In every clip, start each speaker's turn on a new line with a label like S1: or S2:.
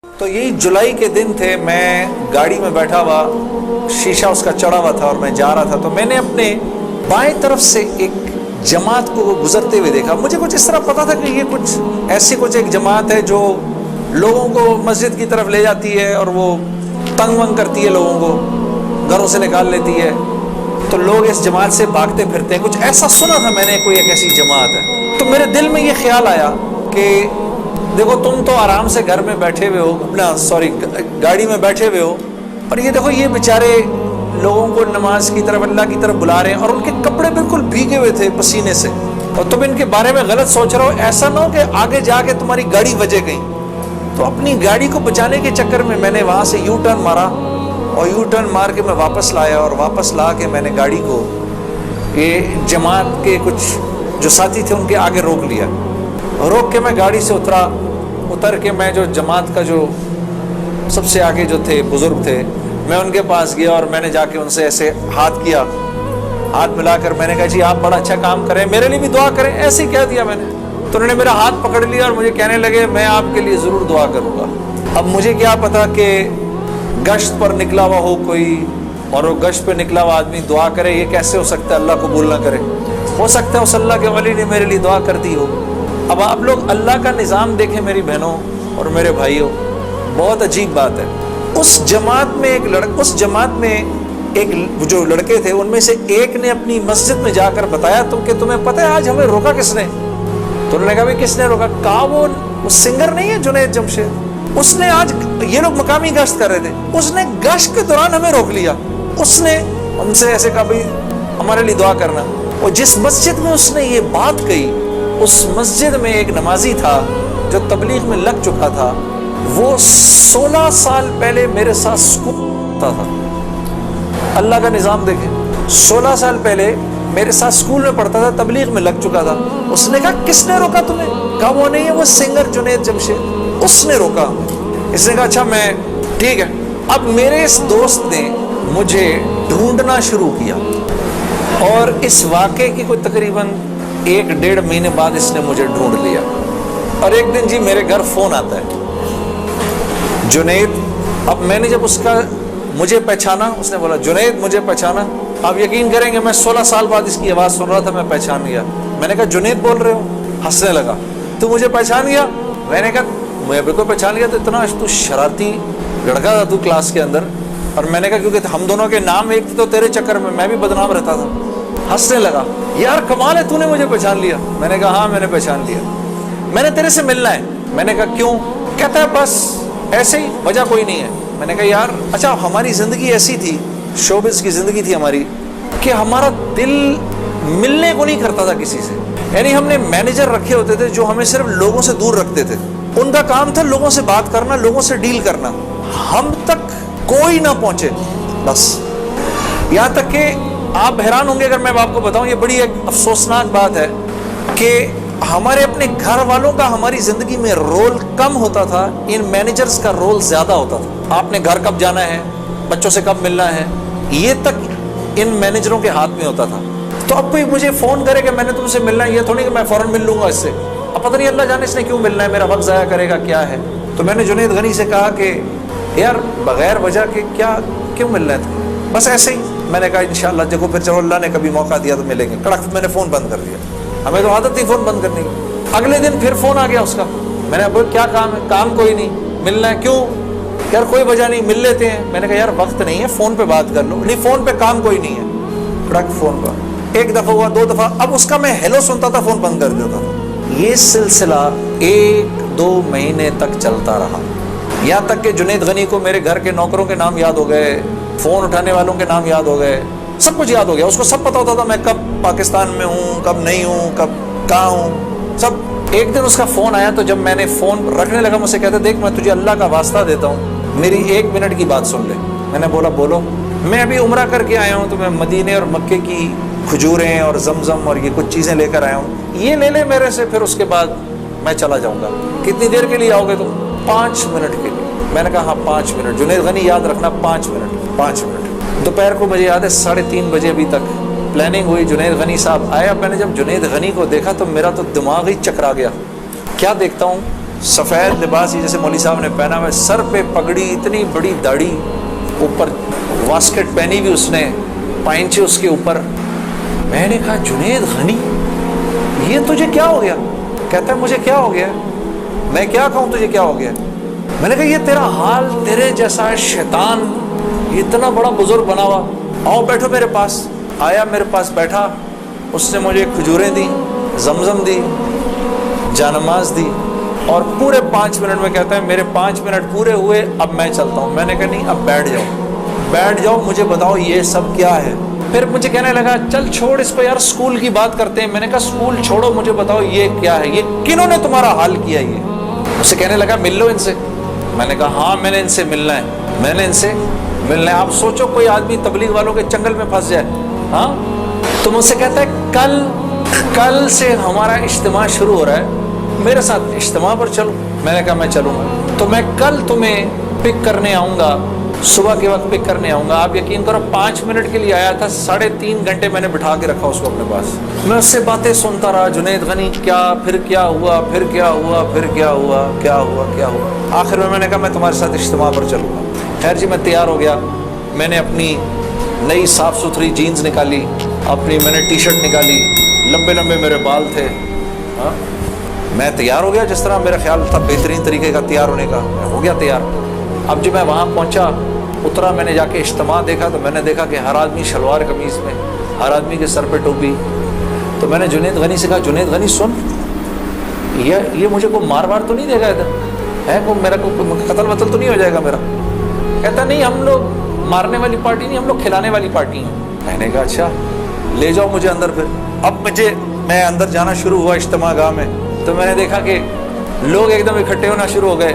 S1: تو یہی جولائی کے دن تھے، میں گاڑی میں بیٹھا ہوا، شیشہ اس کا چڑھا ہوا تھا اور میں جا رہا تھا، تو میں نے اپنے بائیں طرف سے ایک جماعت کو گزرتے ہوئے دیکھا۔ مجھے کچھ اس طرح پتا تھا کہ یہ کچھ ایک جماعت ہے جو لوگوں کو مسجد کی طرف لے جاتی ہے اور وہ تنگ ونگ کرتی ہے، لوگوں کو گھروں سے نکال لیتی ہے، تو لوگ اس جماعت سے بھاگتے پھرتے ہیں۔ کچھ ایسا سنا تھا میں نے، کوئی ایک ایسی جماعت ہے۔ تو میرے دل میں یہ خیال آیا کہ دیکھو تم تو آرام سے گھر میں بیٹھے ہوئے ہو، گاڑی میں بیٹھے ہوئے ہو، اور یہ دیکھو یہ بیچارے لوگوں کو نماز کی طرف، اللہ کی طرف بلا رہے ہیں، اور ان کے کپڑے بالکل بھیگے ہوئے تھے پسینے سے، اور تم ان کے بارے میں غلط سوچ رہے ہو۔ ایسا نہ ہو کہ آگے جا کے تمہاری گاڑی بچے گئی۔ تو اپنی گاڑی کو بچانے کے چکر میں نے وہاں سے یو ٹرن مارا، اور یو ٹرن مار کے میں واپس لایا، اور واپس لا کے میں نے گاڑی کو یہ جماعت کے کچھ جو ساتھی تھے ان کے آگے روک لیا۔ روک کے میں گاڑی سے اتر کے میں جو جماعت کا جو سب سے آگے جو تھے بزرگ تھے، میں ان کے پاس گیا اور میں نے جا کے ان سے ایسے ہاتھ کیا، ہاتھ ملا کر میں نے کہا جی آپ بڑا اچھا کام کریں، میرے لیے بھی دعا کریں، ایسے ہی کہہ دیا میں نے۔ تو انہوں نے میرا ہاتھ پکڑ لیا اور مجھے کہنے لگے میں آپ کے لیے ضرور دعا کروں گا۔ اب مجھے کیا پتا کہ گشت پر نکلا ہوا ہو کوئی، اور وہ گشت پہ نکلا ہوا آدمی دعا کرے، یہ کیسے ہو سکتا ہے اللہ قبول نہ کرے؟ ہو سکتا ہے اس اللہ کے ولی نے میرے لیے دعا کر دی ہو۔ اب آپ لوگ اللہ کا نظام دیکھیں میری بہنوں اور میرے بھائیوں، بہت عجیب بات ہے۔ اس جماعت میں ایک جو لڑکے تھے ان میں سے ایک نے اپنی مسجد میں جا کر بتایا کہ تمہیں پتہ ہے آج ہمیں روکا کس نے؟ تو انہوں نے کہا کس نے روکا؟ کہا وہ سنگر نہیں ہے جنید جمشید، اس نے آج، یہ لوگ مقامی گشت کر رہے تھے، اس نے گشت کے دوران ہمیں روک لیا۔ اس نے ہم سے ایسے کہا بھائی ہمارے لیے دعا کرنا۔ اور جس مسجد میں اس نے یہ بات کہی، اس مسجد میں ایک نمازی تھا جو تبلیغ میں لگ چکا تھا، وہ 16 سال پہلے میرے ساتھ اسکول پڑھتا تھا۔ اللہ کا نظام دیکھیں، 16 سال پہلے میرے ساتھ اسکول میں پڑھتا تھا، تبلیغ میں لگ چکا تھا۔ اس نے کہا کس نے روکا تمہیں؟ کہا وہ نہیں ہے، وہ سنگر جنید جمشید، اس نے روکا۔ اس نے کہا اچھا میں ٹھیک ہے۔ اب میرے اس دوست نے مجھے ڈھونڈنا شروع کیا، اور اس واقعے کی کوئی تقریباً 1-1.5 مہینے بعد اس نے مجھے ڈھونڈ لیا۔ اور ایک دن جی میرے گھر فون آتا ہے، جنید۔ اب میں نے جب اس کا مجھے پہچانا، اس نے بولا جنید مجھے پہچانا، آپ یقین کریں گے میں 16 سال بعد اس کی آواز سن رہا تھا، میں پہچان گیا۔ میں نے کہا جنید بول رہے ہو؟ ہنسنے لگا، تو مجھے پہچان گیا؟ میں نے کہا میں بالکل پہچان گیا، تو اتنا تو شرارتی لڑکا تھا تو کلاس کے اندر، اور میں نے کہا کیونکہ ہم دونوں کے نام ایک تھے تو تیرے چکر میں بھی بدنام رہتا تھا۔ ہنسنے لگا، یار کمال ہے تو نے مجھے پہچان لیا۔ میں نے کہا ہاں میں نے پہچان لیا، میں نے تیرے سے ملنا ہے۔ میں نے کہا کیوں؟ کہتا ہے بس ایسے ہی، وجہ کوئی نہیں ہے۔ میں نے کہا یار اچھا ہماری زندگی ایسی تھی، شوبز کی زندگی تھی ہماری، کہ ہمارا دل ملنے کو نہیں کرتا تھا کسی سے۔ یعنی ہم نے مینیجر رکھے ہوتے تھے جو ہمیں صرف لوگوں سے دور رکھتے تھے، ان کا کام تھا لوگوں سے بات کرنا، لوگوں سے ڈیل کرنا، ہم تک کوئی نہ پہنچے بس۔ یہاں تک کہ آپ حیران ہوں گے اگر میں آپ کو بتاؤں، یہ بڑی ایک افسوسناک بات ہے کہ ہمارے اپنے گھر والوں کا ہماری زندگی میں رول کم ہوتا تھا، ان مینیجرز کا رول زیادہ ہوتا تھا۔ آپ نے گھر کب جانا ہے، بچوں سے کب ملنا ہے، یہ تک ان مینیجروں کے ہاتھ میں ہوتا تھا۔ تو اب کوئی مجھے فون کرے کہ میں نے تم سے ملنا ہے، یہ تھوڑی کہ میں فوراً مل لوں گا اس سے، اب پتہ نہیں اللہ جانے اس نے کیوں ملنا ہے، میرا وقت ضائع کرے گا کیا ہے۔ تو میں نے جنید غنی سے کہا کہ یار بغیر وجہ کے کیوں ملنا ہے تمہیں؟ بس ایسے ہی۔ میں نے کہا انشاءاللہ دیکھو پھر چلو اللہ نے کبھی موقع دیا تو ملیں گے۔ کڑک میں نے فون بند کر دیا، ہمیں تو عادت تھی فون بند کرنے کی۔ اگلے دن پھر فون آ گیا اس کا، میں نے بولا کیا کام ہے؟ کام کوئی نہیں، ملنا ہے کیوں؟ یار کوئی وجہ نہیں، مل لیتے ہیں۔ میں نے کہا یار وقت نہیں ہے، فون پہ بات کر لو۔ نہیں فون پہ کام کوئی نہیں ہے، کڑک فون پر۔ ایک دفعہ ہوا، 2 دفعہ، اب اس کا میں ہیلو سنتا تھا، فون بند کر دیتا تھا۔ یہ سلسلہ 1-2 مہینے تک چلتا رہا، یہاں تک کہ جنید غنی کو میرے گھر کے نوکروں کے نام یاد ہو گئے، فون اٹھانے والوں کے نام یاد ہو گئے، سب کچھ یاد ہو گیا۔ اس کو سب پتا ہوتا تھا میں کب پاکستان میں ہوں، کب نہیں ہوں، کب کہاں ہوں، سب۔ ایک دن اس کا فون آیا، تو جب میں نے فون رکھنے لگا مجھ سے کہتا دیکھ میں تجھے اللہ کا واسطہ دیتا ہوں، میری 1 منٹ کی بات سن لے۔ میں نے بولا بولو۔ میں ابھی عمرہ کر کے آیا ہوں، تو میں مدینے اور مکے کی کھجوریں اور زمزم اور یہ کچھ چیزیں لے کر آیا ہوں، یہ لے لے میرے سے، پھر اس کے بعد میں چلا جاؤں گا۔ کتنی دیر کے لیے آؤ گے تم؟ 5 منٹ کے لیے۔ میں نے کہا ہاں 5 منٹ۔ جنید غنی یاد رکھنا 5 منٹ، 5 منٹ۔ دوپہر کو مجھے یاد ہے 3:30 بجے ابھی تک پلاننگ ہوئی، جنید غنی صاحب آئے۔ اب میں نے جب جنید غنی کو دیکھا تو میرا تو دماغ ہی چکرا گیا۔ کیا دیکھتا ہوں سفید لباس ہی جیسے مولوی صاحب نے پہنا ہوا ہے, سر پہ پگڑی, اتنی بڑی داڑھی, اوپر واسکٹ پہنی ہوئی اس نے, پائنچے اس کے اوپر. میں نے کہا جنید غنی یہ تجھے کیا ہو گیا؟ کہتا ہے مجھے کیا ہو گیا, میں کیا کہوں تجھے کیا ہو گیا؟ میں نے کہا یہ تیرا حال, تیرے جیسا شیطان اتنا بڑا بزرگ بنا ہوا, آؤ بیٹھو میرے پاس. آیا میرے پاس بیٹھا, اس نے مجھے کھجوریں دی, زمزم دی, جانماز دی, اور پورے 5 منٹ میں کہتا ہے میرے 5 منٹ پورے ہوئے, اب میں چلتا ہوں. میں نے کہا نہیں, اب بیٹھ جاؤ, مجھے بتاؤ یہ سب کیا ہے. پھر مجھے کہنے لگا چل چھوڑ اس کو یار, اسکول کی بات کرتے ہیں. میں نے کہا اسکول چھوڑو, مجھے بتاؤ یہ کیا ہے, یہ کنہوں نے تمہارا حال کیا یہ؟ اسے کہنے لگا مل لو ان سے. میں نے کہا ہاں میں نے ان سے ملنا ہے, میں نے ان سے ملنا ہے. آپ سوچو کوئی آدمی تبلیغ والوں کے چنگل میں پھنس جائے, ہاں. تو مجھ سے کہتا ہے کل سے ہمارا اجتماع شروع ہو رہا ہے, میرے ساتھ اجتماع پر چلو. میں نے کہا میں چلوں گا, تو میں کل تمہیں پک کرنے آؤں گا, صبح کے وقت پک کرنے آؤں گا. آپ یقین کرو 5 منٹ کے لیے آیا تھا, 3.5 گھنٹے میں نے بٹھا کے رکھا اس کو اپنے پاس. میں اس سے باتیں سنتا رہا, جنید غنی کیا, پھر کیا ہوا, پھر کیا ہوا, پھر کیا ہوا, کیا ہوا, کیا ہوا. آخر میں نے کہا میں تمہارے ساتھ اجتماع پر چلوں گا. خیر جی, میں تیار ہو گیا. میں نے اپنی نئی صاف ستھری جینز نکالی, میں نے ٹی شرٹ نکالی, لمبے لمبے میرے بال تھے, ہاں. میں تیار ہو گیا جس طرح میرا خیال تھا بہترین طریقے کا تیار ہونے کا, میں ہو گیا تیار. اب جب میں وہاں پہنچا, اترا, میں نے جا کے اجتماع دیکھا, تو میں نے دیکھا کہ ہر آدمی شلوار قمیض میں, ہر آدمی کے سر پہ ٹوپی. تو میں نے جنید غنی سے کہا جنید غنی سن, یہ مجھے کوئی مار تو نہیں دے گا ادھر ہے, میرا کوئی قتل وتل تو نہیں ہو جائے گا میرا؟ کہتا نہیں ہم لوگ مارنے والی پارٹی نہیں, ہم لوگ کھلانے والی پارٹی ہیں. میں نے کہا اچھا لے جاؤ مجھے اندر. پھر اب میں اندر جانا شروع ہوا اجتماع گاہ میں, تو میں نے دیکھا کہ لوگ ایک دم اکٹھے ہونا شروع ہو گئے.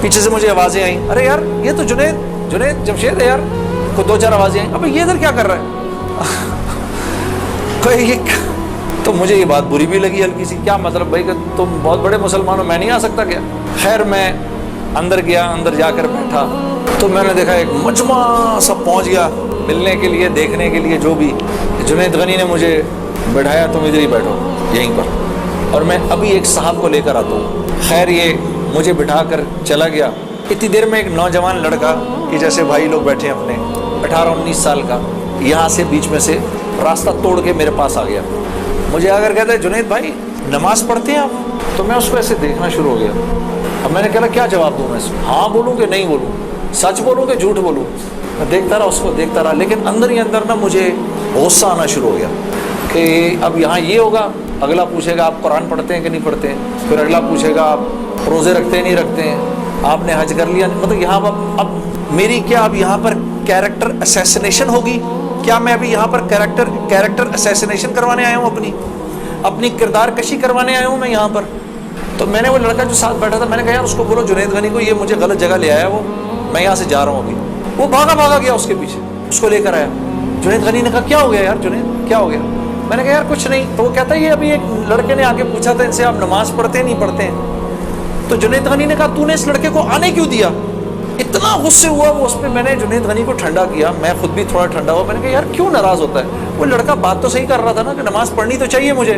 S1: پیچھے سے مجھے آوازیں آئیں, ارے یار یہ تو جنید جمشید ہے یار. کو 2-4 آوازیں آئیں, ابھی یہ ادھر کیا کر رہا ہے؟ تو مجھے یہ بات بری بھی لگی ہلکی سی, کیا مطلب بھائی کہ تم بہت بڑے مسلمان ہو, میں نہیں آ سکتا کیا؟ خیر میں اندر گیا, اندر جا کر بیٹھا, تو میں نے دیکھا ایک مجمع سب پہنچ گیا ملنے کے لیے, دیکھنے کے لیے. جو بھی جنید غنی نے مجھے بٹھایا, تم ادھر ہی بیٹھو یہیں پر, اور میں ابھی ایک صاحب کو لے کر آتا ہوں. خیر یہ مجھے بٹھا کر چلا گیا. اتنی دیر میں ایک نوجوان لڑکا کہ جیسے بھائی لوگ بیٹھے ہیں اپنے 18-19 سال کا, یہاں سے بیچ میں سے راستہ توڑ کے میرے پاس آ گیا. مجھے آ کر کہتا ہے جنید بھائی نماز پڑھتے ہیں آپ؟ تو میں اس کو ایسے دیکھنا شروع ہو گیا. اب میں نے کہا کیا جواب دوں میں اس کو, ہاں بولوں کہ نہیں بولوں, سچ بولوں کہ جھوٹ بولوں؟ میں دیکھتا رہا, اس کو دیکھتا رہا, لیکن اندر ہی اندر نا مجھے غصہ آنا شروع ہو گیا کہ اب یہاں یہ ہوگا, اگلا پوچھے گا آپ قرآن پڑھتے ہیں کہ نہیں پڑھتے ہیں, پھر اگلا پوچھے گا آپ روزے رکھتے ہیں نہیں رکھتے ہیں, آپ نے حج کر لیا, مطلب یہاں اب میری کیا اب یہاں پر کیریکٹر اسیسینیشن ہوگی کیا؟ میں ابھی یہاں پر کیریکٹر اسیسینیشن کروانے آیا ہوں, اپنی کردار کشی کروانے آیا ہوں میں یہاں پر. تو میں نے وہ لڑکا جو ساتھ بیٹھا تھا, میں نے کہا یار اس کو بولو جنید غنی کو, یہ مجھے غلط جگہ لے آیا, وہ میں یہاں سے جا رہا ہوں ابھی. وہ بھاگا گیا اس کے پیچھے, اس کو لے کر آیا. جنید غنی نے کہا کیا ہو گیا یار جنید, کیا ہو گیا؟ میں نے کہا یار کچھ نہیں. تو وہ کہتا ہے یہ ابھی ایک لڑکے نے آگے پوچھا تھا ان سے آپ نماز پڑھتے ہیں نہیں پڑھتے ہیں؟ تو جنید غنی نے کہا تو نے اس لڑکے کو آنے کیوں دیا؟ اتنا غصے ہوا وہ اس پہ. میں نے جنید غنی کو ٹھنڈا کیا, میں خود بھی تھوڑا ٹھنڈا ہوا. میں نے کہا یار کیوں ناراض ہوتا ہے, وہ لڑکا بات تو صحیح کر رہا تھا نا کہ نماز پڑھنی تو چاہیے مجھے.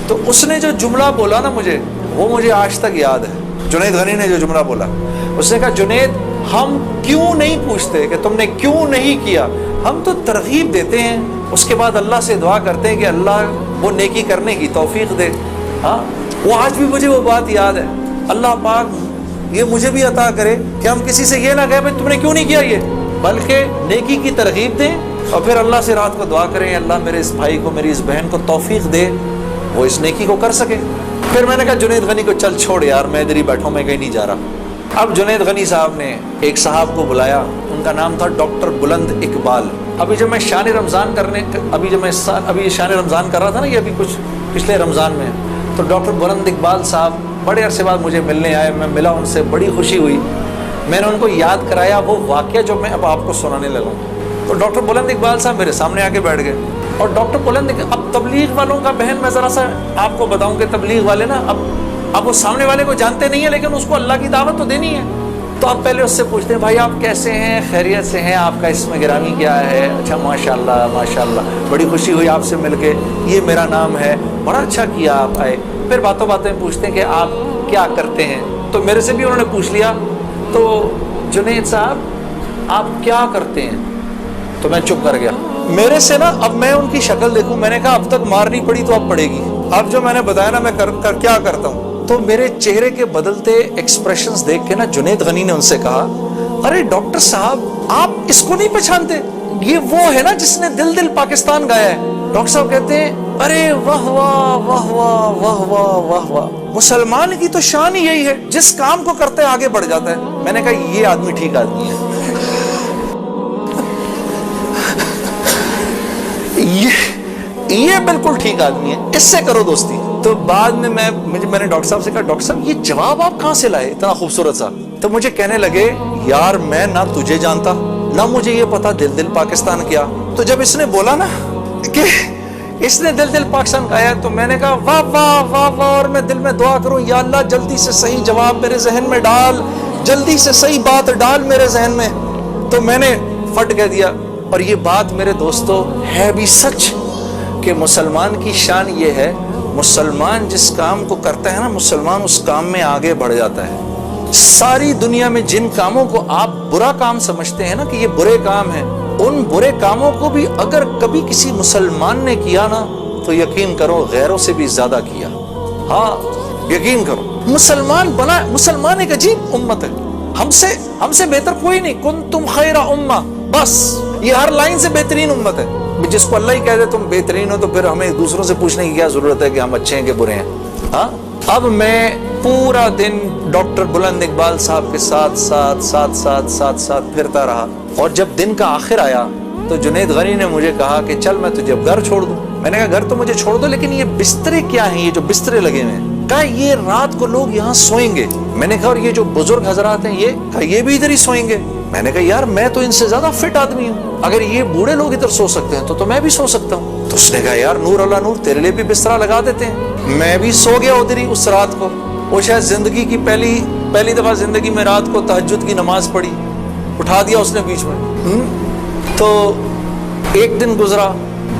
S1: تو اس نے جو جملہ بولا نا مجھے, وہ مجھے آج تک یاد ہے. جنید غنی نے جو جملہ بولا, اس نے کہا جنید ہم کیوں نہیں پوچھتے کہ تم نے کیوں نہیں کیا, ہم تو ترغیب دیتے ہیں, اس کے بعد اللہ سے دعا کرتے ہیں کہ اللہ وہ نیکی کرنے کی توفیق دے. ہاں وہ آج بھی مجھے وہ بات یاد ہے. اللہ پاک یہ مجھے بھی عطا کرے کہ ہم کسی سے یہ نہ کہیں بھائی تم نے کیوں نہیں کیا یہ, بلکہ نیکی کی ترغیب دیں اور پھر اللہ سے رات کو دعا کریں اللہ میرے اس بھائی کو میری اس بہن کو توفیق دے وہ اس نیکی کو کر سکے. پھر میں نے کہا جنید غنی کو چل چھوڑ یار, میں ادھر ہی بیٹھا ہوں, میں کہیں نہیں جا رہا. اب جنید غنی صاحب نے ایک صاحب کو بلایا, ان کا نام تھا ڈاکٹر بلند اقبال. ابھی جب میں شان رمضان کر رہا تھا نا, یہ ابھی کچھ پچھلے رمضان میں, تو ڈاکٹر بلند اقبال صاحب بڑے عرصے بعد مجھے ملنے آئے. میں ملا ان سے, بڑی خوشی ہوئی. میں نے ان کو یاد کرایا وہ واقعہ جو میں اب آپ کو سنانے لگا. تو ڈاکٹر بلند اقبال صاحب میرے سامنے آ کے بیٹھ گئے. اور ڈاکٹر بلند, اب تبلیغ والوں کا بہن میں ذرا سا آپ کو بتاؤں کہ تبلیغ والے نا اب وہ سامنے والے کو جانتے نہیں ہیں, لیکن اس کو اللہ کی دعوت تو دینی ہے. تو آپ پہلے اس سے پوچھتے ہیں بھائی آپ کیسے ہیں, خیریت سے ہیں, آپ کا اسم گرامی کیا ہے؟ اچھا ماشاء اللہ بڑی خوشی ہوئی آپ سے مل کے, یہ میرا نام ہے, بڑا اچھا کیا آپ آئے. پھر باتیں پوچھتے ہیں کہ آپ کیا کرتے ہیں؟ تو میرے سے بھی انہوں نے پوچھ لیا تو جنید صاحب آپ کیا کرتے ہیں؟ تو میں چپ کر گیا. میرے سے نا اب میں ان کی شکل دیکھوں, میں نے کہا اب تک مار نہیں پڑی تو اب پڑے گی. اب جو میں نے بتایا نا میں کیا کرتا ہوں, تو میرے چہرے کے بدلتے ایکسپریشنز دیکھ کے نا جنید غنی نے ان سے کہا ارے ڈاکٹر صاحب آپ اس کو نہیں پہچانتے, یہ وہ ہے نا جس نے دل دل پاکستان گایا ہے. ڈاکٹر صاحب کہتے ہیں ارے واہ واہ واہ واہ واہ واہ واہ واہ, مسلمان کی تو شان ہی یہی ہے, جس کام کو کرتے آگے بڑھ جاتا ہے. میں نے کہا یہ آدمی ٹھیک آدمی ہے, یہ بالکل ٹھیک آدمی ہے, اس سے کرو دوستی. تو بعد میں میں نے ڈاکٹر صاحب سے کہا ڈاکٹر صاحب یہ جواب آپ کہاں سے لائے اتنا خوبصورت سا؟ تو مجھے کہنے لگے یار میں نہ تجھے جانتا نہ مجھے یہ پتا دل دل پاکستان کیا. تو جب اس نے بولا نا کہ اس نے دل دل پاکستان کہا ہے تو میں نے کہا واہ واہ واہ واہ, اور میں دل میں دعا کروں یا اللہ جلدی سے صحیح جواب میرے ذہن میں ڈال, جلدی سے صحیح بات ڈال میرے ذہن میں. تو میں نے فٹ کہہ دیا. اور یہ بات میرے دوستو ہے بھی سچ کہ مسلمان کی شان یہ ہے, مسلمان جس کام کو کرتا ہے نا مسلمان اس کام میں آگے بڑھ جاتا ہے. ساری دنیا میں جن کاموں کو آپ برا کام سمجھتے ہیں نا کہ یہ برے کام ہیں, ان برے کاموں کو بھی اگر کبھی کسی مسلمان نے کیا نا تو یقین کرو غیروں سے بھی زیادہ کیا. ہاں یقین کرو, مسلمان ایک عجیب امت ہے, ہم سے بہتر کوئی نہیں. کنتم خیر امہ, بس یہ ہر لائن سے بہترین امت ہے. جس کو اللہ ہی کہہ دے تم بہترین ہو تو پھر ہمیں دوسروں سے پوچھنے کی کیا ضرورت ہے کہ ہم اچھے ہیں کہ برے ہیں. ہاں اب میں پورا دن ڈاکٹر بلند اقبال صاحب کے ساتھ پھرتا رہا. اور جب دن کا آخر آیا تو جنید غنی نے مجھے کہا کہ چل میں تجھے اب گھر چھوڑ دوں. میں نے کہا گھر تو مجھے چھوڑ دو لیکن یہ بسترے کیا ہیں, یہ جو بسترے لگے ہوئے ہیں, کہا یہ رات کو لوگ یہاں سوئیں گے. میں نے کہا اور یہ جو بزرگ حضرات ہیں یہ بھی ادھر ہی سوئیں گے. میں نے کہا یار میں تو ان سے زیادہ فٹ آدمی ہوں, اگر یہ بوڑھے لوگ ادھر سو سکتے ہیں تو میں بھی سو سکتا ہوں. تو اس نے کہا یار نور اللہ نور, تیرے لیے بھی بسترا لگا دیتے ہیں. میں بھی سو گیا ادھر ہی اس رات کو. وہ شاید زندگی کی پہلی دفعہ زندگی میں رات کو تہجد کی نماز پڑھی, اٹھا دیا اس نے بیچ میں. تو ایک دن گزرا,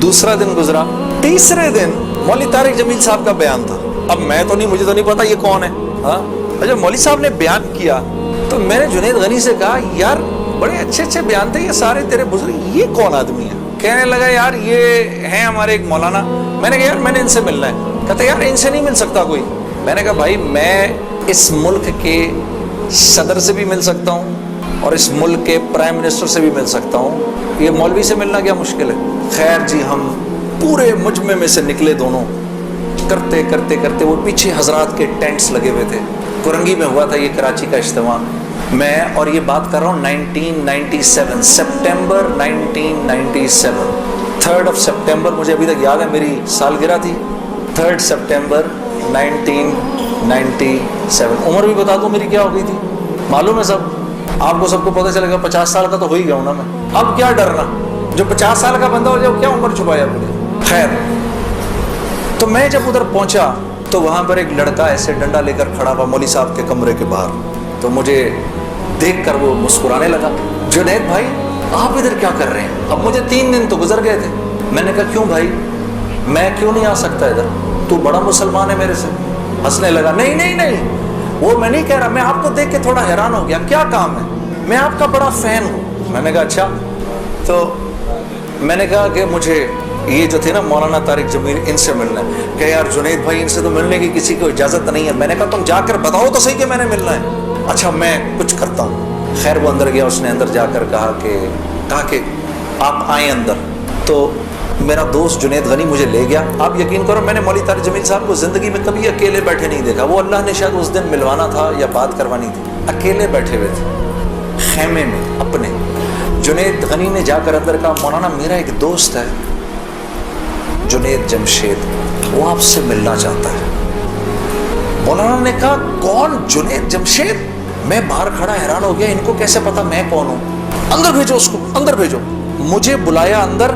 S1: دوسرا دن گزرا, تیسرے دن مولوی طارق جمیل صاحب کا بیان تھا. اب مجھے تو نہیں پتا یہ کون ہے. ہاں جب مولوی صاحب نے بیان کیا تو میں نے جنید غنی سے کہا یار بڑے اچھے بیان تھے یہ سارے تیرے بزرگ, یہ کون آدمی ہے؟ کہنے لگا یار یہ ہیں ہمارے ایک مولانا. میں نے کہا یار میں نے ان سے ملنا ہے. کہتا یار ان سے نہیں مل سکتا کوئی. میں نے کہا بھائی میں اس ملک کے صدر سے بھی مل سکتا ہوں اور اس ملک کے پرائم منسٹر سے بھی مل سکتا ہوں, یہ مولوی سے ملنا کیا مشکل ہے. خیر جی ہم پورے مجمع میں سے نکلے دونوں, کرتے کرتے کرتے وہ پیچھے حضرات کے ٹینٹس لگے ہوئے تھے. کرنگی میں ہوا تھا یہ کراچی کا اجتماع. میں اور یہ بات کر رہا ہوں 1997 سپٹمبر 1997, 3 سپٹمبر مجھے ابھی تک یاد ہے, میری سالگرہ تھی 3 سپٹمبر 1997. عمر بھی بتا دوں میری کیا ہو گئی تھی, معلوم ہے سب آپ کو, سب کو پتہ چلے گا 50 سال کا تو ہو ہی گیا ہوں نا میں. اب کیا ڈرنا, جو 50 سال کا بندہ ہو جائے کیا عمر چھپایا مجھے. خیر تو میں جب ادھر پہنچا تو وہاں پر ایک لڑکا ایسے ڈنڈا لے کر کھڑا ہوا مولوی صاحب کے کمرے کے باہر. تو مجھے دیکھ کر وہ مسکرانے لگا, جنید بھائی آپ ادھر کیا کر رہے ہیں؟ اب مجھے 3 دن تو گزر گئے تھے. میں نے کہا کیوں بھائی, میں کیوں نہیں آ سکتا ادھر, تو بڑا مسلمان ہے میرے سے. ہنسنے لگا نہیں وہ میں نہیں کہہ رہا, میں آپ کو دیکھ کے تھوڑا حیران ہو گیا, کیا کام ہے, میں آپ کا بڑا فین ہوں. میں نے کہا اچھا. تو میں نے کہا کہ مجھے یہ جو تھے نا مولانا طارق جمیل ان سے ملنا ہے. کہ یار جنید بھائی ان سے تو ملنے کی کسی کو اجازت نہیں ہے. میں نے کہا تم جا کر بتاؤ تو صحیح کہ میں نے ملنا ہے. اچھا میں کچھ کرتا ہوں. خیر وہ اندر گیا, اس نے اندر جا کر کہا کہ آپ آئیں اندر. تو میرا دوست جنید غنی مجھے لے گیا. آپ یقین کرو میں نے مولوی طارق جمیل صاحب کو زندگی میں کبھی اکیلے بیٹھے نہیں دیکھا. وہ اللہ نے شاید اس دن ملوانا تھا یا بات کروانی تھی, اکیلے بیٹھے ہوئے تھے خیمے میں اپنے. جنید غنی نے جا کر اندر کہا مولانا میرا ایک دوست ہے جنید جمشید, وہ آپ سے ملنا چاہتا ہے. مولانا نے کہا کون جنید جمشید؟ میں باہر کھڑا حیران ہو گیا, ان کو کیسے پتا میں کون ہوں؟ اندر بھیجو اس کو, اندر بھیجو. مجھے بلایا اندر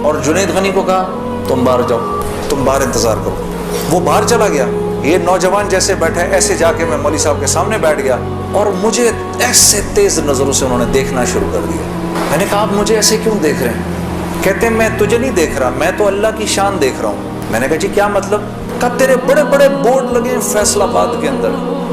S1: اور جنید غنی کو کہا تم باہر جاؤ, تم باہر انتظار کرو. وہ باہر چلا گیا. یہ نوجوان جیسے بیٹھے ایسے جا کے میں مولوی صاحب کے سامنے بیٹھ گیا اور مجھے ایسے تیز نظروں سے انہوں نے دیکھنا شروع کر دیا. میں نے کہا آپ مجھے ایسے کیوں دیکھ رہے ہیں؟ کہتے ہیں میں تجھے نہیں دیکھ رہا, میں تو اللہ کی شان دیکھ رہا ہوں. میں نے کہا جی کیا مطلب؟ کہا تیرے بڑے بڑے بورڈ لگے ہیں فیصل آباد کے اندر,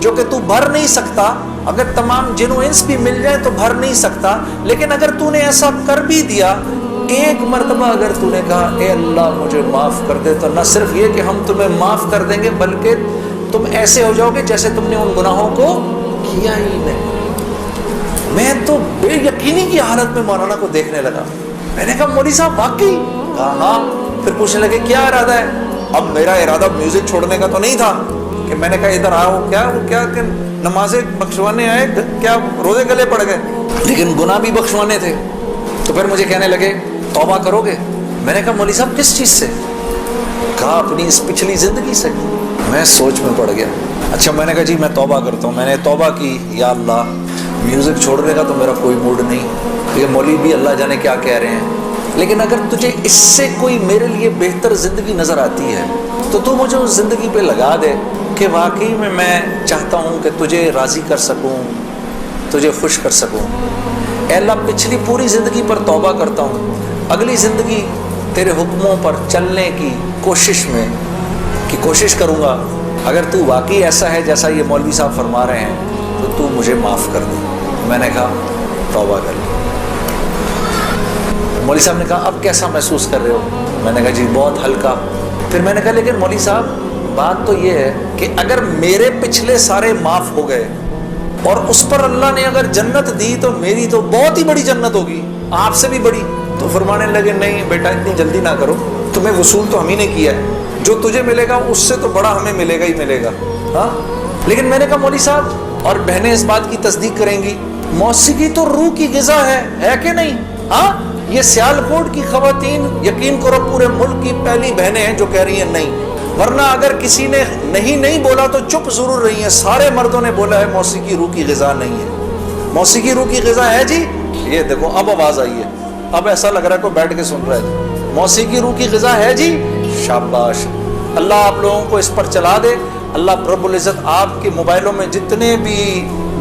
S1: جو کہ تو بھر نہیں سکتا. اگر تمام جن و انس بھی مل جائیں تو بھر نہیں سکتا. لیکن اگر تو نے ایسا کر بھی دیا, ایک مرتبہ اگر تو نے کہا اے اللہ مجھے معاف کر دے, تو نہ صرف یہ کہ ہم تمہیں معاف کر دیں گے, بلکہ تم ایسے ہو جاؤ گے جیسے تم نے ان گناہوں کو کیا ہی نہیں. میں تو بے یقینی کی حالت میں مولانا کو دیکھنے لگا. میں نے کہا مولوی صاحب واقعی؟ کہا ہاں. پھر پوچھنے لگے کیا ارادہ ہے؟ اب میرا ارادہ میوزک چھوڑنے کا تو نہیں تھا کہ میں نے کہا ادھر آؤ, کیا کہ نمازیں بخشوانے آئے, کیا روزے گلے پڑ گئے, لیکن گناہ بھی بخشوانے تھے. تو پھر مجھے کہنے لگے توبہ کرو گے؟ میں نے کہا مولوی صاحب کس چیز سے؟ کہا اپنی اس پچھلی زندگی سے. میں سوچ میں پڑ گیا. اچھا میں نے کہا جی میں توبہ کرتا ہوں. میں نے توبہ کی, یا اللہ میوزک چھوڑنے کا تو میرا کوئی موڈ نہیں, یہ مولوی بھی اللہ جانے کیا کہہ رہے ہیں, لیکن اگر تجھے اس سے کوئی میرے لیے بہتر زندگی نظر آتی ہے تو تو مجھے اس زندگی پہ لگا دے کہ واقعی میں چاہتا ہوں کہ تجھے راضی کر سکوں, تجھے خوش کر سکوں. اے اللہ پچھلی پوری زندگی پر توبہ کرتا ہوں, اگلی زندگی تیرے حکموں پر چلنے کی کوشش کروں گا. اگر تو واقعی ایسا ہے جیسا یہ مولوی صاحب فرما رہے ہیں تو تو مجھے معاف کر دے. میں نے کہا توبہ کر لی. مولوی صاحب نے کہا اب کیسا محسوس کر رہے ہو؟ میں نے کہا جی بہت ہلکا. پھر میں نے کہا لیکن مولوی صاحب بات تو یہ ہے کہ اگر میرے پچھلے سارے معاف ہو گئے اور اس پر اللہ نے اگر جنت دی تو میری تو بہت ہی بڑی جنت ہوگی, آپ سے بھی بڑی. تو فرمانے لگے نہیں بیٹا اتنی جلدی نہ کرو, تمہیں وصول تو ہم ہی نے کیا ہے, جو تجھے ملے گا اس سے تو بڑا ہمیں ملے گا ہی ملے گا. ہاں لیکن میں نے کہا مولوی صاحب, اور بہنیں اس بات کی تصدیق کریں گی, موسیقی تو روح کی غذا ہے کہ نہیں؟ ہاں یہ سیالکوٹ کی خواتین یقین کرو پورے ملک کی پہلی بہنیں ہیں جو کہہ رہی ہیں نہیں, ورنہ اگر کسی نے نہیں بولا تو چپ ضرور رہی ہیں. سارے مردوں نے بولا ہے موسیقی روح کی غذا نہیں ہے. موسیقی روح کی غذا ہے جی. یہ دیکھو اب آواز آئی ہے, اب ایسا لگ رہا ہے کوئی بیٹھ کے سن رہا ہے. موسیقی روح کی غذا ہے جی. شاباش, اللہ آپ لوگوں کو اس پر چلا دے. اللہ رب العزت آپ کے موبائلوں میں جتنے بھی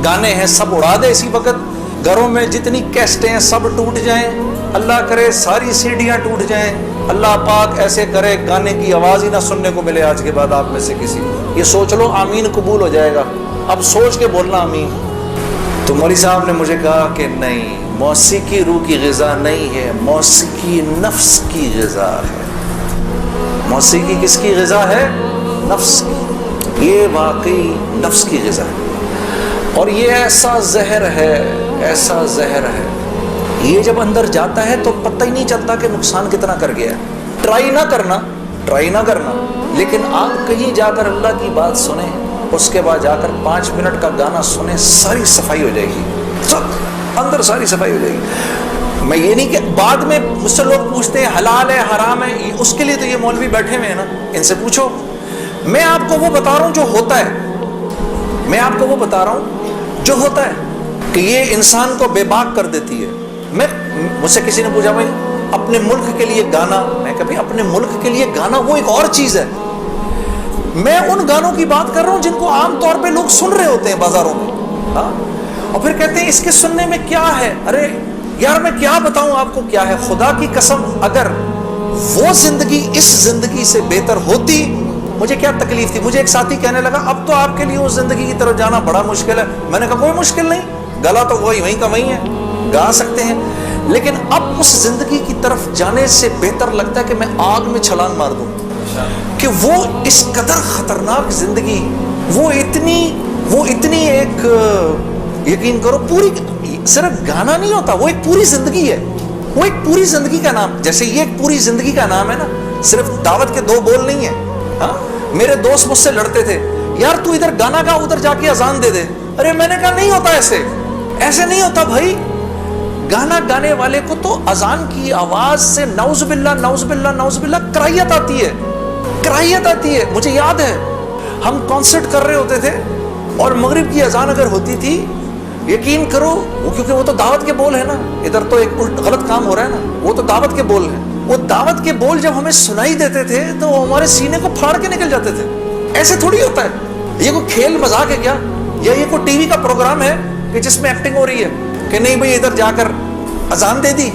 S1: گانے ہیں سب اڑا دے اسی وقت. گھروں میں جتنی کیسٹیں ہیں سب ٹوٹ جائیں, اللہ کرے ساری سیڑھیاں ٹوٹ جائیں. اللہ پاک ایسے کرے گانے کی آواز ہی نہ سننے کو ملے آج کے بعد آپ میں سے کسی. یہ سوچ لو آمین قبول ہو جائے گا. اب سوچ کے بولنا آمین. تو مولوی صاحب نے مجھے کہا کہ نہیں, موسیقی روح کی غذا نہیں ہے, موسیقی نفس کی غذا ہے. موسیقی کس کی غذا ہے؟ نفس کی. یہ واقعی نفس کی غذا ہے, اور یہ ایسا زہر ہے. یہ جب اندر جاتا ہے تو پتہ ہی نہیں چلتا کہ نقصان کتنا کر گیا ہے. ٹرائی نہ کرنا, لیکن آپ کہیں جا کر اللہ کی بات سنیں, اس کے بعد جا کر 5 منٹ کا گانا سنیں, ساری صفائی ہو جائے گی, سب اندر ساری صفائی ہو جائے گی. میں یہ نہیں کہ بعد میں مجھ سے لوگ پوچھتے ہیں حلال ہے حرام ہے, اس کے لیے تو یہ مولوی بیٹھے ہوئے ہیں نا, ان سے پوچھو. میں آپ کو وہ بتا رہا ہوں جو ہوتا ہے, جو ہوتا ہے کہ یہ انسان کو بے باک کر دیتی ہے. مجھ سے کسی نے پوچھا بھائی اپنے ملک کے لیے گانا, میں کبھی اپنے ملک کے لیے گانا وہ ایک اور چیز ہے. میں ان گانوں کی بات کر رہا ہوں جن کو عام طور پہ لوگ سن رہے ہوتے ہیں بازاروں میں, ہاں, اور پھر کہتے ہیں اس کے سننے میں کیا ہے. ارے یار میں کیا بتاؤں آپ کو کیا ہے. خدا کی قسم اگر وہ زندگی اس زندگی سے بہتر ہوتی مجھے کیا تکلیف تھی. مجھے ایک ساتھی کہنے لگا اب تو آپ کے لیے اس زندگی کی طرف جانا بڑا مشکل ہے. میں نے کہا کوئی مشکل نہیں, گلا تو وہیں کا وہیں ہے, گا سکتے ہیں, لیکن اب اس زندگی کی طرف جانے سے بہتر لگتا ہے کہ میں آگ میں چھلانگ مار دوں. کہ وہ اس قدر خطرناک زندگی, وہ اتنی ایک, یقین کرو پوری, صرف گانا نہیں ہوتا, وہ ایک پوری زندگی ہے. وہ ایک پوری زندگی کا نام, جیسے یہ ایک پوری زندگی کا نام ہے نا, صرف دعوت کے 2 بول نہیں ہیں. ہاں میرے دوست مجھ سے لڑتے تھے, یار تو ادھر گانا گا ادھر جا کے اذان دے دے. ارے میں نے کہا نہیں ہوتا, ایسے نہیں ہوتا بھائی. گانا گانے والے کو تو اذان کی آواز سے نعوذ باللہ کراہیت آتی ہے. مجھے یاد ہے ہم کانسرٹ کر رہے ہوتے تھے اور مغرب کی اذان اگر ہوتی تھی, یقین کرو کیونکہ وہ تو دعوت کے بول ہیں نا, ادھر تو ایک غلط کام ہو رہا ہے نا, وہ تو دعوت کے بول ہیں. وہ دعوت کے بول جب ہمیں سنائی دیتے تھے تو وہ ہمارے سینے کو پھاڑ کے نکل جاتے تھے. ایسے تھوڑی ہوتا ہے, یہ کوئی کھیل مذاق ہے کیا, یا یہ کوئی ٹی وی کا پروگرام ہے کہ جس میں ایکٹنگ ہو رہی ہے کہ نہیں بھئی ادھر جا کر اذان دے دی,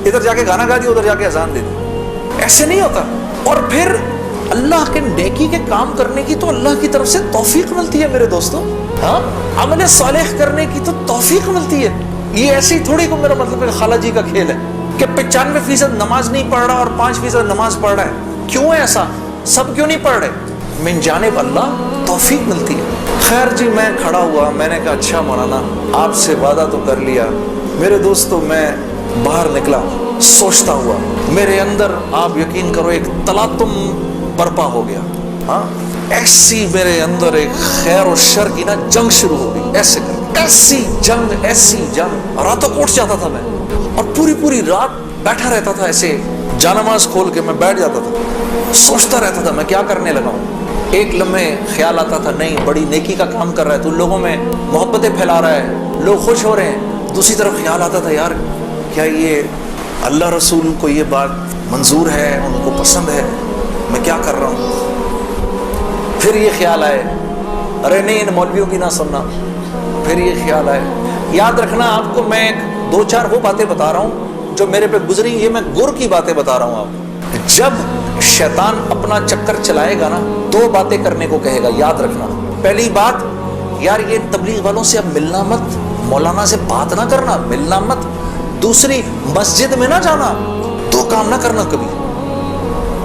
S1: ادھر جا کے گانا گا دی, ادھر جا کے اذان دے دی. ایسے نہیں ہوتا. اور پھر اللہ کے نیکی کے کام کرنے کی تو اللہ کی طرف سے توفیق ملتی ہے میرے دوستوں. ہاں عمل صالح کرنے کی تو توفیق ملتی ہے. یہ ایسی تھوڑی کو میرا مطلب ہے خالہ جی کا کھیل ہے کہ 95% نماز نہیں پڑھ رہا اور 5% نماز پڑھ رہا ہے. کیوں ہے ایسا؟ سب کیوں نہیں پڑھ رہے؟ من جانب اللہ توفیق ملتی ہے. خیر جی میں کھڑا ہوا, میں نے کہا اچھا مولانا آپ سے وعدہ تو کر لیا. میرے دوستو میں باہر نکلا سوچتا ہوا, میرے اندر آپ یقین کرو ایک تلاطم برپا ہو گیا. ہاں ایسی میرے اندر ایک خیر و شر کی نا جنگ شروع ہو گئی. ایسی جنگ راتوں کو اٹھ جاتا تھا میں اور پوری رات بیٹھا رہتا تھا. ایسے جانماز کھول کے میں بیٹھ جاتا تھا, سوچتا رہتا تھا میں کیا کرنے لگا ہوں. ایک لمحے خیال آتا تھا نہیں بڑی نیکی کا کام کر رہا ہے تو لوگوں میں محبتیں پھیلا رہا ہے, لوگ خوش ہو رہے ہیں. دوسری طرف خیال آتا تھا یار کیا یہ اللہ رسول کو یہ بات منظور ہے, ان کو پسند ہے, میں کیا کر رہا ہوں. پھر یہ خیال آئے ارے نہیں ان مولویوں کی نہ سننا. پھر یہ خیال آئے. یاد رکھنا آپ کو میں 2-4 وہ باتیں بتا رہا ہوں جو میرے پہ گزری, یہ میں گر کی باتیں بتا رہا ہوں آپ کو. جب شیطان اپنا چکر چلائے گا نا 2 باتیں کرنے کو کہے گا, یاد رکھنا. پہلی بات یار یہ تبلیغ والوں سے اب ملنا مت, مولانا سے بات نہ کرنا, ملنا مت. دوسری مسجد میں نہ جانا, 2 کام نہ کرنا کبھی.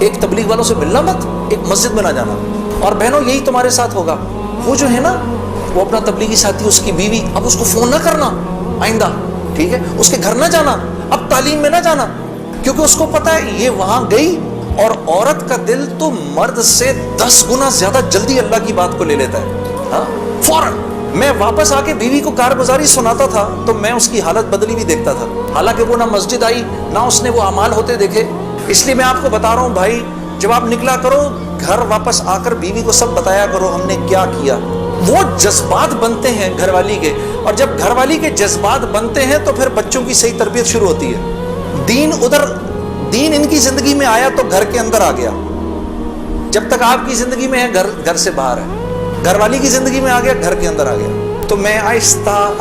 S1: ایک تبلیغ والوں سے ملنا مت, ایک مسجد میں نہ جانا. اور بہنوں یہی تمہارے ساتھ ہوگا. وہ جو ہے نا وہ اپنا تبلیغی ساتھی اس کی بیوی, اب اس کو فون نہ کرنا آئندہ, ٹھیک ہے, اس کے گھر نہ جانا, اب تعلیم میں نہ جانا, کیونکہ اس کو پتا ہے یہ وہاں گئی اور عورت کا دل تو مرد سے 10 گنا زیادہ جلدی اللہ کی بات کو لے لیتا ہے. ہاں فوراً. میں واپس آ کے بیوی کو کارگزاری سناتا تھا تو میں اس کی حالت بدلی بھی دیکھتا تھا, حالانکہ وہ نہ مسجد آئی نہ اس نے وہ اعمال ہوتے دیکھے. اس لیے میں آپ کو بتا رہا ہوں بھائی جب آپ نکلا کرو گھر واپس آ کر بیوی کو سب بتایا کرو ہم نے کیا کیا. وہ جذبات بنتے ہیں گھر والی کے, اور جب گھر والی کے جذبات بنتے ہیں تو پھر بچوں کی صحیح تربیت شروع ہوتی ہے. دین ان کی زندگی میں آیا تو گھر کے اندر آ گیا. جب تک آپ کی زندگی میں ہے گھر سے باہر ہے, گھر والی کی زندگی میں آ گیا گھر کے اندر آ گیا. تو میں آہستہ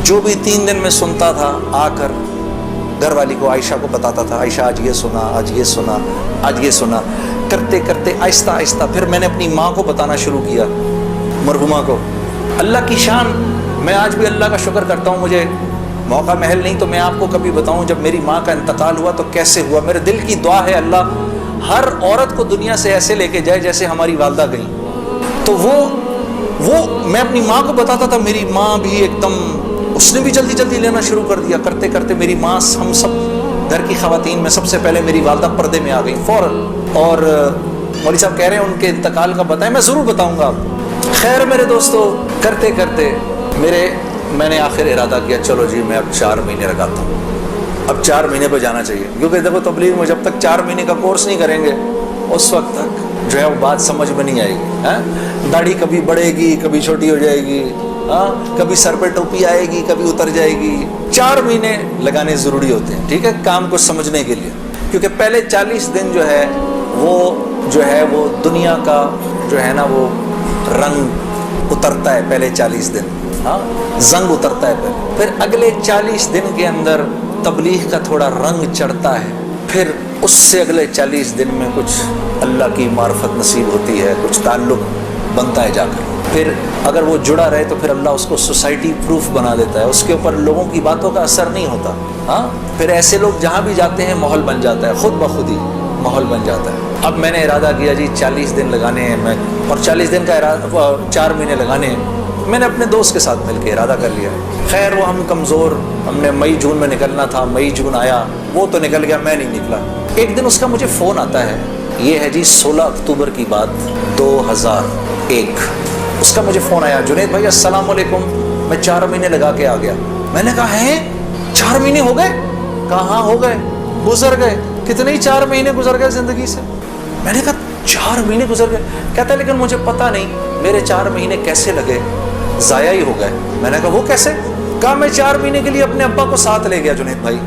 S1: جو بھی 3 دن میں سنتا تھا آ کر گھر والی کو عائشہ کو بتاتا تھا, عائشہ آج یہ سنا, آج یہ سنا, آج یہ سنا. کرتے آہستہ پھر میں نے اپنی ماں کو بتانا شروع کیا, مرحومہ کو. اللہ کی شان, میں آج بھی اللہ کا شکر کرتا ہوں, مجھے موقع محل نہیں تو میں آپ کو کبھی بتاؤں جب میری ماں کا انتقال ہوا تو کیسے ہوا. میرے دل کی دعا ہے اللہ ہر عورت کو دنیا سے ایسے لے کے جائے جیسے ہماری والدہ گئیں. تو وہ میں اپنی ماں کو بتاتا تھا, میری ماں بھی ایک دم اس نے بھی جلدی لینا شروع کر دیا. کرتے میری ماں, ہم سب گھر کی خواتین میں سب سے پہلے میری والدہ پردے میں آ گئی فوراً. اور مولوی صاحب کہہ رہے ہیں ان کے انتقال کا بتائیں, میں ضرور بتاؤں گا آپ. خیر میرے دوستو کرتے میں نے آخر ارادہ کیا چلو جی میں اب 4 مہینے لگاتا ہوں, اب 4 مہینے پہ جانا چاہیے. کیونکہ دیکھو تبلیغ میں جب تک 4 مہینے کا کورس نہیں کریں گے اس وقت تک جو ہے وہ بات سمجھ میں نہیں آئے گی. داڑھی کبھی بڑھے گی کبھی چھوٹی ہو جائے گی, کبھی سر پہ ٹوپی آئے گی کبھی اتر جائے گی. 4 مہینے لگانے ضروری ہوتے ہیں, ٹھیک ہے, کام کو سمجھنے کے لیے. کیونکہ پہلے 40 دن جو ہے وہ دنیا کا جو ہے نا وہ رنگ اترتا ہے. پہلے 40 دن زنگ اترتا ہے پھر اگلے 40 دن کے اندر تبلیغ کا تھوڑا رنگ چڑھتا ہے. پھر اس سے اگلے 40 دن میں کچھ اللہ کی معرفت نصیب ہوتی ہے, کچھ تعلق بنتا ہے جا کر. پھر اگر وہ جڑا رہے تو پھر اللہ اس کو سوسائٹی پروف بنا دیتا ہے, اس کے اوپر لوگوں کی باتوں کا اثر نہیں ہوتا. پھر ایسے لوگ جہاں بھی جاتے ہیں ماحول بن جاتا ہے, خود بخود ہی ماحول بن جاتا ہے. اب میں نے ارادہ کیا جی 40 دن لگانے ہیں میں, اور 40 دن کا 4 مہینے لگانے ہیں. میں نے اپنے دوست کے ساتھ مل کے ارادہ کر لیا. خیر وہ ہم کمزور, ہم نے مئی جون میں نکلنا تھا, مئی جون آیا, وہ تو نکل گیا, میں نہیں نکلا. ایک دن اس کا مجھے فون آتا ہے, یہ ہے جی 16 اکتوبر کی بات 2001. اس کا مجھے فون آیا, جنید بھائی السلام علیکم, میں 4 مہینے لگا کے آ گیا. میں نے کہا ہیں 4 مہینے ہو گئے؟ کہاں ہو گئے, گزر گئے. کتنے ہی 4 مہینے گزر گئے زندگی سے. میں نے کہا 4 مہینے گزر گئے. کہتا ہے لیکن مجھے پتا نہیں میرے 4 مہینے کیسے لگے, ضائع ہی ہو گئے. میں نے کہا وہ کیسے؟ کہا میں 4 مہینے کے لیے اپنے ابا کو ساتھ لے گیا جنید بھائی,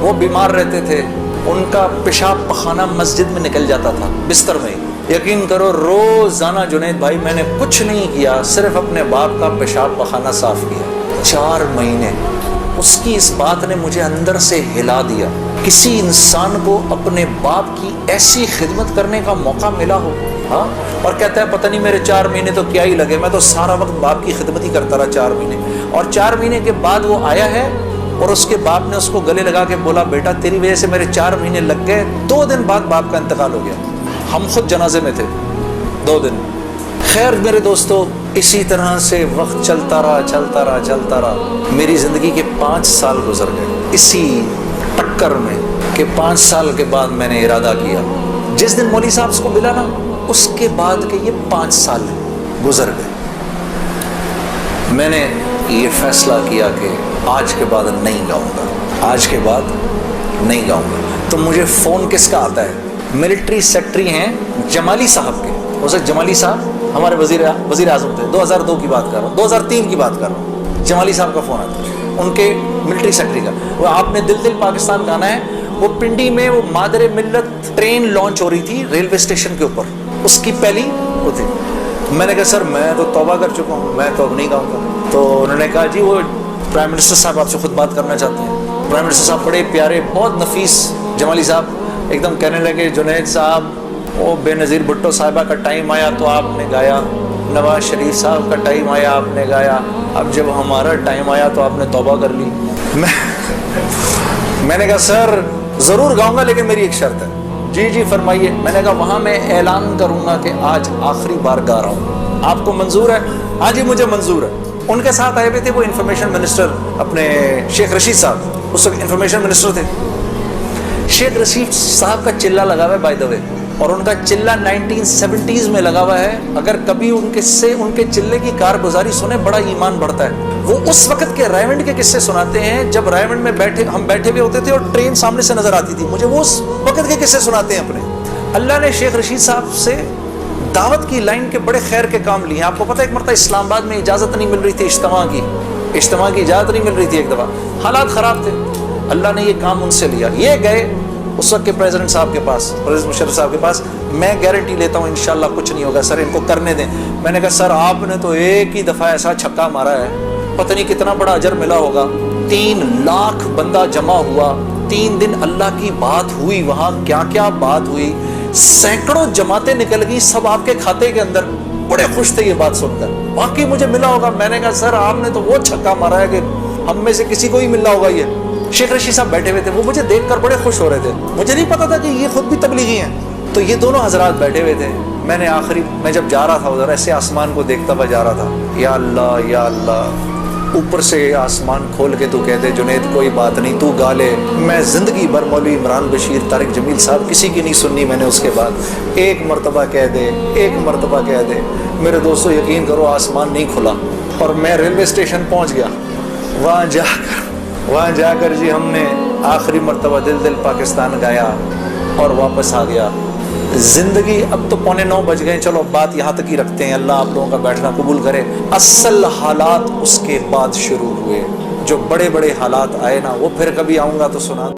S1: وہ بیمار رہتے تھے, ان کا پیشاب پخانہ مسجد میں نکل جاتا تھا بستر میں. یقین کرو روزانہ جنید بھائی میں نے کچھ نہیں کیا, صرف اپنے باپ کا پیشاب پخانہ صاف کیا. 4 مہینے. اس کی اس بات نے مجھے اندر سے ہلا دیا. کسی انسان کو اپنے باپ کی ایسی خدمت کرنے کا موقع ملا ہو، ہاں، اور کہتا ہے پتہ نہیں میرے 4 مہینے تو کیا ہی لگے، میں تو سارا وقت باپ کی خدمت ہی کرتا رہا 4 مہینے، اور 4 مہینے کے بعد وہ آیا ہے اور اس کے باپ نے اس کو گلے لگا کے بولا بیٹا تیری وجہ سے میرے 4 مہینے لگ گئے، 2 دن بعد باپ کا انتقال ہو گیا، ہم خود جنازے میں تھے 2 دن۔ خیر میرے دوستو، اسی طرح سے وقت چلتا رہا، میری زندگی کے 5 سال گزر گئے اسی ٹکر میں کہ 5 سال کے بعد میں نے ارادہ کیا، جس دن مولوی صاحب کو ملا نا اس کے بعد کہ یہ 5 سال گزر گئے، میں نے یہ فیصلہ کیا کہ آج کے بعد نہیں گاؤں گا، آج کے بعد نہیں گاؤں گا۔ تو مجھے فون کس کا آتا ہے؟ ملٹری سیکٹری ہیں جمالی صاحب کے، اسے جمالی صاحب ہمارے وزیر اعظم تھے، 2002 کی بات کر رہا ہوں، 2003 کی بات کر رہا ہوں، جمالی صاحب کا فون آتا ہے، ان کے ملٹری سیکٹری کا۔ وہ آپ نے دل دل پاکستان گانا ہے، وہ پنڈی میں وہ مادر ملت ٹرین لانچ ہو رہی تھی ریلوے اسٹیشن کے اوپر، اس کی پہلی وہ تھی۔ میں نے کہا سر میں تو توبہ کر چکا ہوں، میں تو اب نہیں گاؤں گا۔ تو انہوں نے کہا جی وہ پرائم منسٹر صاحب آپ سے خود بات کرنا چاہتے ہیں۔ پرائم منسٹر صاحب بڑے پیارے بہت نفیس، جمالی صاحب ایک دم کہنے لگے جنید صاحب وہ بے نظیر بھٹو صاحبہ کا ٹائم آیا تو آپ نے گایا، نواز شریف صاحب کا ٹائم آیا آپ نے گایا، اب جب ہمارا ٹائم آیا تو آپ نے توبہ کر لی۔ میں نے کہا سر ضرور گاؤں گا لیکن میری ایک شرط ہے۔ جی جی فرمائیے۔ میں نے کہا وہاں میں اعلان کروں گا کہ آج آخری بار گا رہا ہوں، آپ کو منظور ہے؟ ہاں جی مجھے منظور ہے۔ ان کے ساتھ آئے ہوئے تھے وہ انفارمیشن منسٹر اپنے شیخ رشید صاحب، اس وقت انفارمیشن منسٹر تھے۔ شیخ رشید صاحب کا چلہ لگا ہوا ہے بائی دا وے، اور ان کا چلہ 1970s میں لگا ہوا ہے، اگر کبھی ان کے چلے کی کارگزاری سنیں بڑا ایمان بڑھتا ہے۔ وہ اس وقت کے رائمنڈ کے قصے سناتے ہیں جب رائمنڈ میں ہم بیٹھے ہوئے ہوتے تھے اور ٹرین سامنے سے نظر آتی تھی، مجھے وہ اس وقت کے قصے سناتے ہیں اپنے۔ اللہ نے شیخ رشید صاحب سے دعوت کی لائن کے بڑے خیر کے کام لیے ہیں۔ آپ کو پتہ ہے ایک مرتبہ اسلام آباد میں اجازت نہیں مل رہی تھی اجتماع کی اجازت نہیں مل رہی تھی، ایک دفعہ حالات خراب تھے، اللہ نے یہ کام ان سے لیا۔ یہ گئے اس وقت کے پریزیڈنٹ صاحب کے پاس، پریزیڈنٹ مشرف صاحب کے پاس، میں گارنٹی لیتا ہوں انشاءاللہ کچھ نہیں ہوگا سر، ان کو کرنے دیں۔ میں نے کہا سر آپ نے تو ایک ہی دفعہ ایسا چھکا مارا ہے، پتہ نہیں کتنا بڑا اجر ملا ہوگا۔ 3 لاکھ بندہ جمع ہوا، 3 دن اللہ کی بات ہوئی، وہاں کیا کیا بات ہوئی، سینکڑوں جماعتیں نکل گئی، سب آپ کے کھاتے کے اندر، بڑے خوش تھے یہ بات سن کر، واقعی مجھے ملا ہوگا۔ میں نے کہا سر آپ نے تو وہ چھکا مارا ہے کہ ہم میں سے کسی کو ہی ملنا ہوگا یہ۔ شیخ رشید صاحب بیٹھے ہوئے تھے، وہ مجھے دیکھ کر بڑے خوش ہو رہے تھے، مجھے نہیں پتا تھا کہ یہ خود بھی تبلیغی ہیں۔ تو یہ دونوں حضرات بیٹھے ہوئے تھے، میں جب جا رہا تھا ادھر ایسے آسمان کو دیکھتا ہوا جا رہا تھا، یا اللہ اوپر سے آسمان کھول کے تو کہتے جنید کوئی بات نہیں تو گا لے۔ میں زندگی بھر مولوی عمران بشیر، طارق جمیل صاحب کسی کی نہیں سننی میں نے، اس کے بعد ایک مرتبہ کہہ دے۔ میرے دوستو یقین کرو آسمان نہیں کھلا، اور میں ریلوے اسٹیشن پہنچ گیا، وہاں جا کر جی ہم نے آخری مرتبہ دل دل پاکستان گایا اور واپس آ گیا۔ زندگی اب تو 8:45 بج گئے، چلو بات یہاں تک ہی رکھتے ہیں، اللہ آپ لوگوں کا بیٹھنا قبول کرے۔ اصل حالات اس کے بعد شروع ہوئے، جو بڑے حالات آئے نا وہ پھر کبھی آؤں گا تو سنا